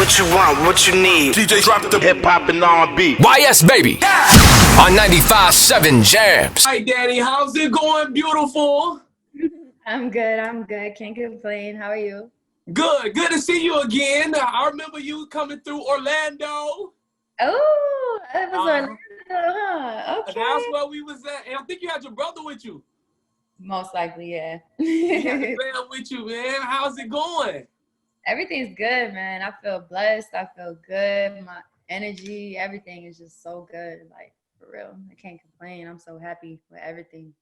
What you want, what you need. DJ drop the hip hop and R&B. YS baby on 95.7 Jamz. Hi, Dani. How's it going, beautiful? I'm good. Can't complain. How are you? Good to see you again. I remember you coming through Orlando. Oh, it was Orlando, huh? Okay. That's where we was at. And I think you had your brother with you. Most likely, yeah. He had the band with you, man. How's it going? Everything's good, man. I feel blessed. I feel good. My energy, everything is just so good. Like, for real. I can't complain. I'm so happy with everything.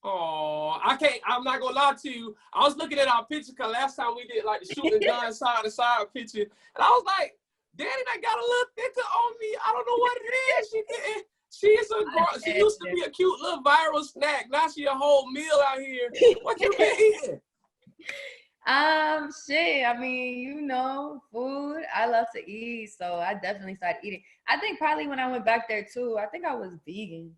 Oh, I'm not gonna lie to you. I was looking at our picture because last time we did like the shooting gun side to side picture. And I was like, Dani, that got a little thicker on me. I don't know what it is. She used to be a cute little viral snack. Now she a whole meal out here. What you been eating? Shit. I mean, you know, food. I love to eat, so I definitely started eating. I think probably when I went back there too, I think I was vegan.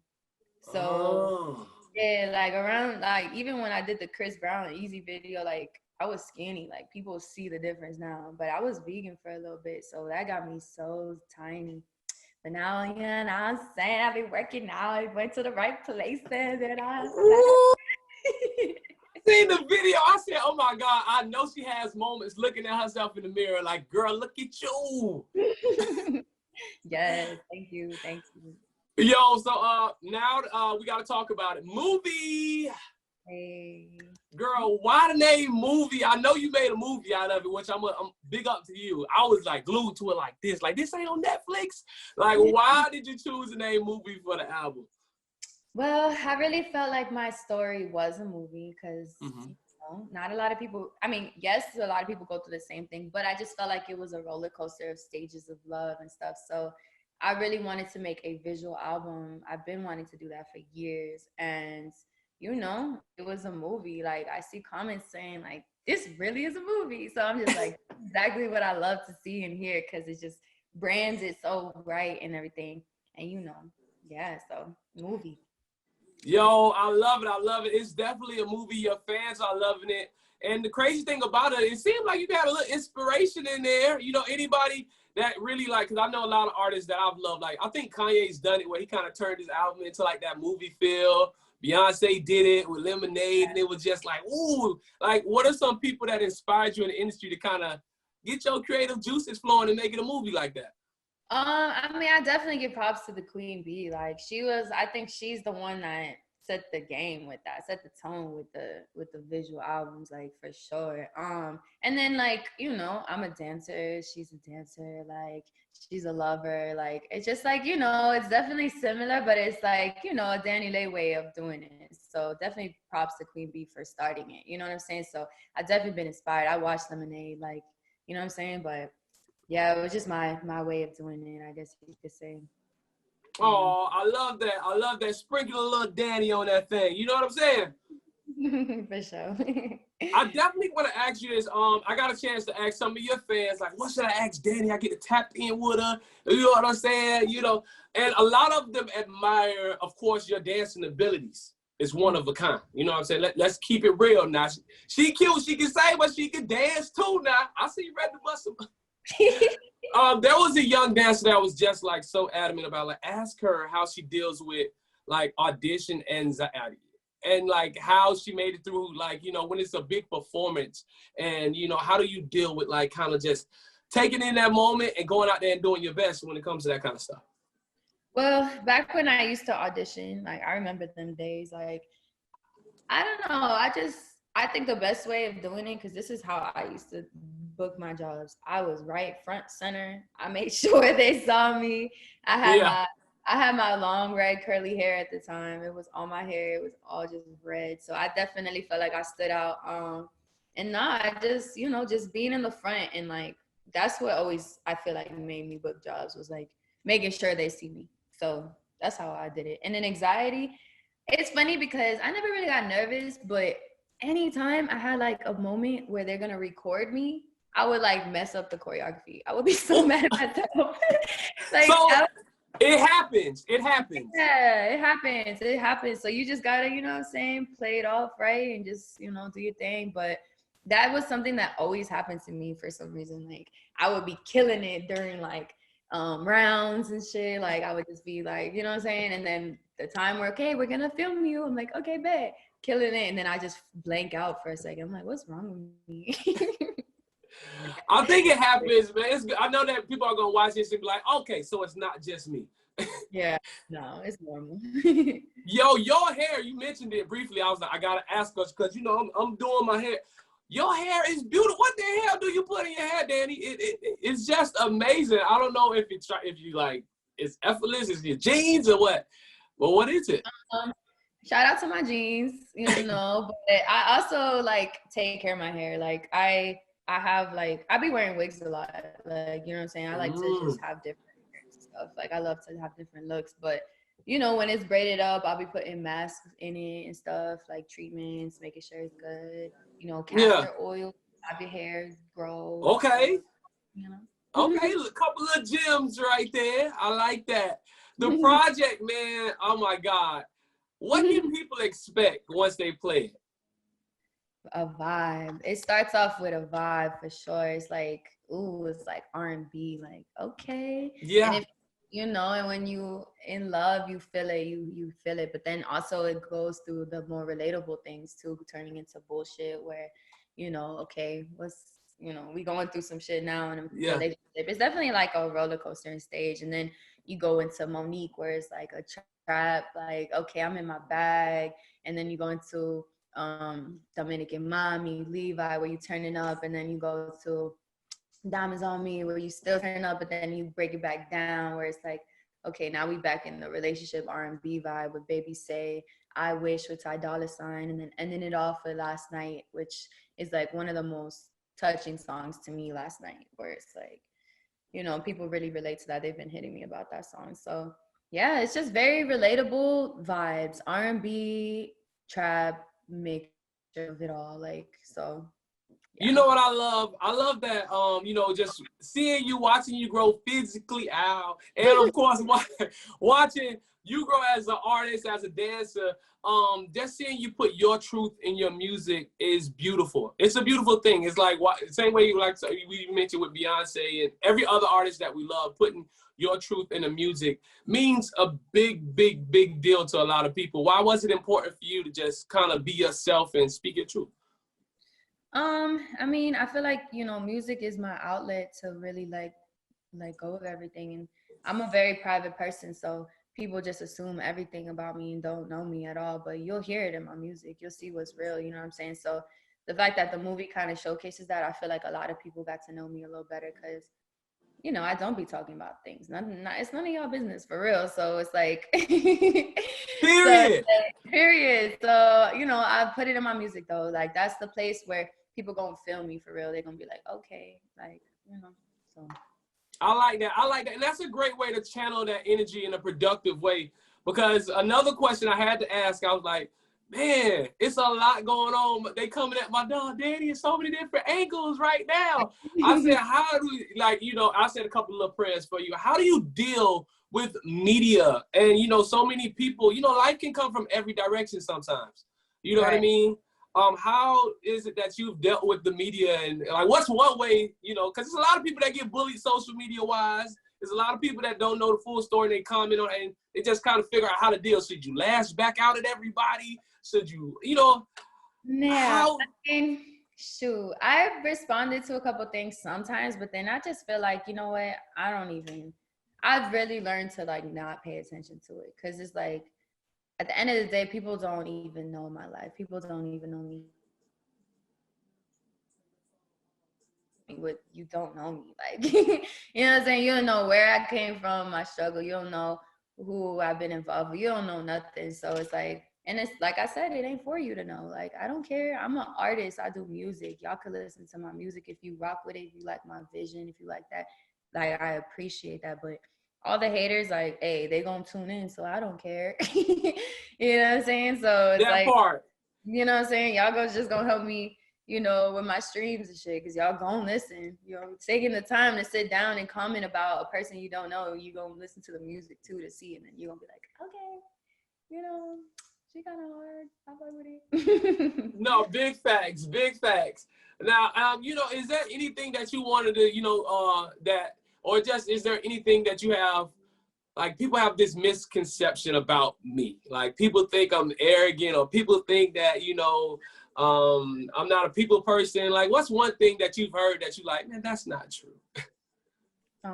So yeah, like around like even when I did the Chris Brown Easy video, like I was skinny. Like people see the difference now. But I was vegan for a little bit, so that got me so tiny. But now, yeah, now I'm saying I've been working out. I went to the right places and I seen the video. I said, oh my God, I know she has moments looking at herself in the mirror like, girl, look at you. Yes, thank you. Yo, so now we got to talk about it. Movie. Hey. Girl, why the name movie? I know you made a movie out of it, which I'm big up to you. I was like glued to it like this ain't on Netflix. Like, why did you choose the name movie for the album? Well, I really felt like my story was a movie because not a lot of people, I mean, yes, a lot of people go through the same thing, but I just felt like it was a roller coaster of stages of love and stuff. So I really wanted to make a visual album. I've been wanting to do that for years. And, you know, it was a movie. Like, I see comments saying, like, this really is a movie. So I'm just like, exactly what I love to see and hear because it just brands it so right and everything. And, you know, yeah, so movie. Yo, I love it. It's definitely a movie. Your fans are loving it. And the crazy thing about it seemed like you got a little inspiration in there. You know, anybody that really like, because I know a lot of artists that I've loved. Like, I think Kanye's done it where he kind of turned his album into like that movie feel. Beyonce did it with Lemonade, and it was just like, ooh. Like, what are some people that inspired you in the industry to kind of get your creative juices flowing and make it a movie like that? I mean, I definitely give props to the Queen Bee. Like, I think she's the one that set the game with that, set the tone with the visual albums, like, for sure. And then, like, you know, I'm a dancer, she's a dancer, like, she's a lover, like, it's just like, you know, it's definitely similar, but it's like, you know, a Dani Leigh way of doing it. So definitely props to Queen Bee for starting it, you know what I'm saying? So I've definitely been inspired. I watched Lemonade, like, you know what I'm saying? But yeah, it was just my way of doing it, I guess you could say. Oh, I love that. Sprinkle a little Dani on that thing. You know what I'm saying? For sure. I definitely want to ask you this. I got a chance to ask some of your fans, like, what should I ask Dani? I get to tap in with her. You know what I'm saying? You know, and a lot of them admire, of course, your dancing abilities. It's one of a kind. You know what I'm saying? Let's keep it real now. She cute. She can sing, but she can dance too now. I see you ready to bust some. There was a young dancer that was just like so adamant about, like, ask her how she deals with like audition anxiety and like how she made it through, like, you know, when it's a big performance, and, you know, how do you deal with like kind of just taking in that moment and going out there and doing your best when it comes to that kind of stuff? Well, back when I used to audition, like, I remember them days. Like, I don't know. I think the best way of doing it, because this is how I used to book my jobs. I was right front center. I made sure they saw me. I had my long red curly hair at the time. It was all my hair. It was all just red. So I definitely felt like I stood out. I just, you know, just being in the front, and like, that's what always I feel like made me book jobs, was like making sure they see me. So that's how I did it. And then anxiety, it's funny because I never really got nervous, but anytime I had like a moment where they're gonna record me, I would like mess up the choreography. I would be so mad at myself. Like, so it happens. Yeah, it happens. So you just gotta, you know what I'm saying, play it off right and just, you know, do your thing. But that was something that always happened to me for some reason. Like I would be killing it during like rounds and shit. Like I would just be like, you know what I'm saying? And then the time where, okay, we're gonna film you. I'm like, okay, bet, killing it. And then I just blank out for a second. I'm like, what's wrong with me? I think it happens, man. I know that people are gonna watch this and be like, okay, so it's not just me. Yeah, no, it's normal. Yo, your hair, you mentioned it briefly. I was like, I gotta ask us because you know I'm doing my hair. Your hair is beautiful. What the hell do you put in your hair, Dani? It's just amazing. I don't know if you like it's effortless, it's your jeans or what. But what is it? Shout out to my jeans, you know. But I also like take care of my hair. Like I have like I be wearing wigs a lot. Like you know what I'm saying. I like to just have different stuff. Like I love to have different looks, but you know when it's braided up, I'll be putting masks in it and stuff, like treatments, making sure it's good. You know, castor oil, have your hair grow. Okay. You know. Okay, a couple of gems right there. I like that. The project, man. Oh my God. What can people expect once they play it? A vibe. It starts off with a vibe for sure. It's like, ooh, it's like R&B, like, okay. Yeah. And if you know, and when you in love, you feel it, you feel it. But then also it goes through the more relatable things too, turning into bullshit where, you know, okay, we going through some shit now in a relationship. It's definitely like a roller coaster in stage. And then you go into Monique where it's like a trap, like, okay, I'm in my bag. And then you go into Dominican Mommy, Levi, where you turning up, and then you go to Diamonds on Me, where you still turn up, but then you break it back down, where it's like, okay, now we back in the relationship R&B vibe with Baby Say, I Wish with Ty Dolla $ign, and then ending it off with Last Night, which is like one of the most touching songs to me last night, where it's like, you know, people really relate to that. They've been hitting me about that song. So yeah, it's just very relatable vibes, R&B, trap, mixture of it all. Like, so yeah. You know what I love? I love that, you know, just seeing you, watching you grow physically out, and of course, watching you grow as an artist, as a dancer. Just seeing you put your truth in your music is beautiful. It's a beautiful thing. It's like same way you like we mentioned with Beyonce and every other artist that we love. Putting your truth in the music means a big, big, big deal to a lot of people. Why was it important for you to just kind of be yourself and speak your truth? I mean, I feel like, you know, music is my outlet to really like go of everything. And I'm a very private person, so people just assume everything about me and don't know me at all. But you'll hear it in my music. You'll see what's real, you know what I'm saying? So the fact that the movie kind of showcases that, I feel like a lot of people got to know me a little better because, you know, I don't be talking about things. It's none of y'all business for real. So it's like, Period. Period. So, you know, I put it in my music though. Like that's the place where people gonna feel me for real. They're gonna be like, okay, like, you know, so. I like that. I like that. And that's a great way to channel that energy in a productive way. Because another question I had to ask, I was like, man, it's a lot going on. But they coming at my dog, Dani, in so many different angles right now. I said, how do you, like, you know, I said a couple of prayers for you. How do you deal with media? And, you know, so many people, you know, life can come from every direction sometimes. You know what I mean? How is it that you've dealt with the media and like what's one way, you know, because there's a lot of people that get bullied social media wise. There's a lot of people that don't know the full story and they comment on it and they just kind of figure out how to deal. Should you lash back out at everybody? Should you, you know? Yeah, I mean, shoot, I've responded to a couple things sometimes, but then I just feel like, you know what, I've really learned to like not pay attention to it because it's like, at the end of the day, people don't even know my life. People don't even know me. You don't know me. Like, you know what I'm saying? You don't know where I came from, my struggle. You don't know who I've been involved with. You don't know nothing. So it's like, and it's like I said, it ain't for you to know. Like, I don't care. I'm an artist. I do music. Y'all can listen to my music if you rock with it, if you like my vision, if you like that. Like, I appreciate that. But all the haters, like, hey, they gonna tune in, so I don't care. You know what I'm saying? So it's that like, part. you know what I'm saying? Y'all just gonna help me, you know, with my streams and shit, because y'all gonna listen. You know, taking the time to sit down and comment about a person you don't know, you gonna listen to the music too to see, and then you're gonna be like, okay, you know, she kind of hard. I fuck with it. No, big facts, big facts. Now, you know, is there anything that you wanted to, you know, or just is there anything that you have, like people have this misconception about me, like people think I'm arrogant, or people think that, you know, I'm not a people person. Like, what's one thing that you've heard that you like, man, that's not true? I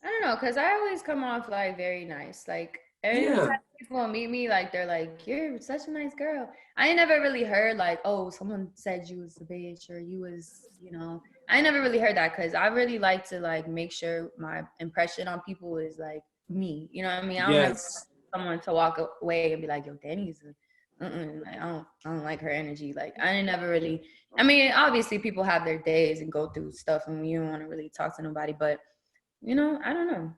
don't know, cause I always come off like very nice. Like every Yeah. time people meet me, like they're like, "You're such a nice girl." I ain't never really heard like, "Oh, someone said you was a bitch," or "You was," you know. I never really heard that, cause I really like to like make sure my impression on people is like me. You know what I mean? I don't never Yes. want someone to walk away and be like, "Yo, Dani's like, I don't like her energy." Like I ain't never really. I mean, obviously people have their days and go through stuff, and you don't want to really talk to nobody, but. You know, I don't know.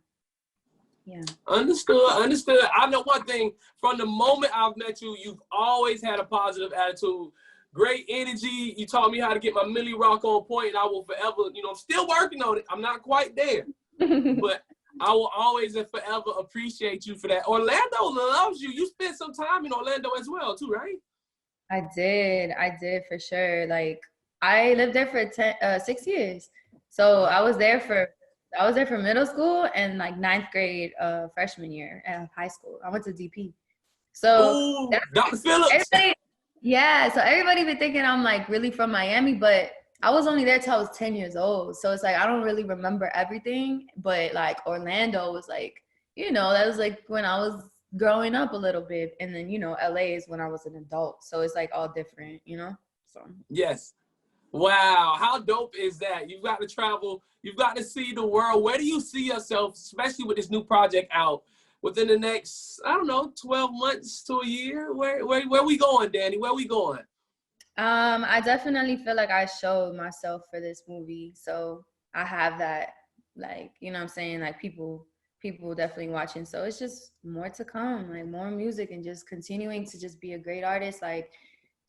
Yeah. Understood. Understood. I know one thing. From the moment I've met you, you've always had a positive attitude, great energy. You taught me how to get my Millie Rock on point, and I will forever, you know, I'm still working on it. I'm not quite there, but I will always and forever appreciate you for that. Orlando loves you. You spent some time in Orlando as well, too, right? I did for sure. Like I lived there for 6 years. So I was there for middle school and like ninth grade freshman year of high school. I went to DP. So Ooh, that's Dr. Phillips. everybody, yeah. So everybody been thinking I'm like really from Miami, but I was only there till I was 10 years old. So it's like I don't really remember everything. But like Orlando was like, you know, that was like when I was growing up a little bit. And then, you know, LA is when I was an adult. So it's like all different, you know? So Yes. Wow, how dope is that? You've got to travel. You've got to see the world. Where do you see yourself, especially with this new project out, within the next, I don't know, 12 months to a year? Where we going, Dani? Where we going? I definitely feel like I showed myself for this movie. So I have that, like, you know what I'm saying? Like people definitely watching. So it's just more to come, like more music and just continuing to just be a great artist, like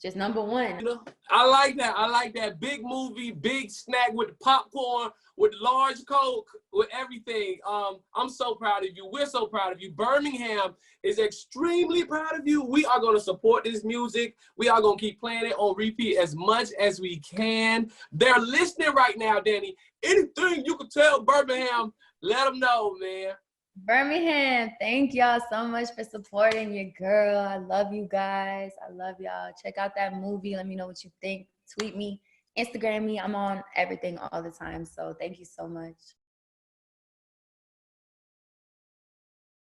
just number one. You know, I like that. I like that. Big movie, big snack with popcorn, with large Coke, with everything. I'm so proud of you. We're so proud of you. Birmingham is extremely proud of you. We are going to support this music. We are going to keep playing it on repeat as much as we can. They're listening right now, Dani. Anything you can tell Birmingham, let them know, man. Birmingham, thank y'all so much for supporting your girl. I love you guys. I love y'all. Check out that movie. Let me know what you think. Tweet me, Instagram me. I'm on everything all the time. So thank you so much.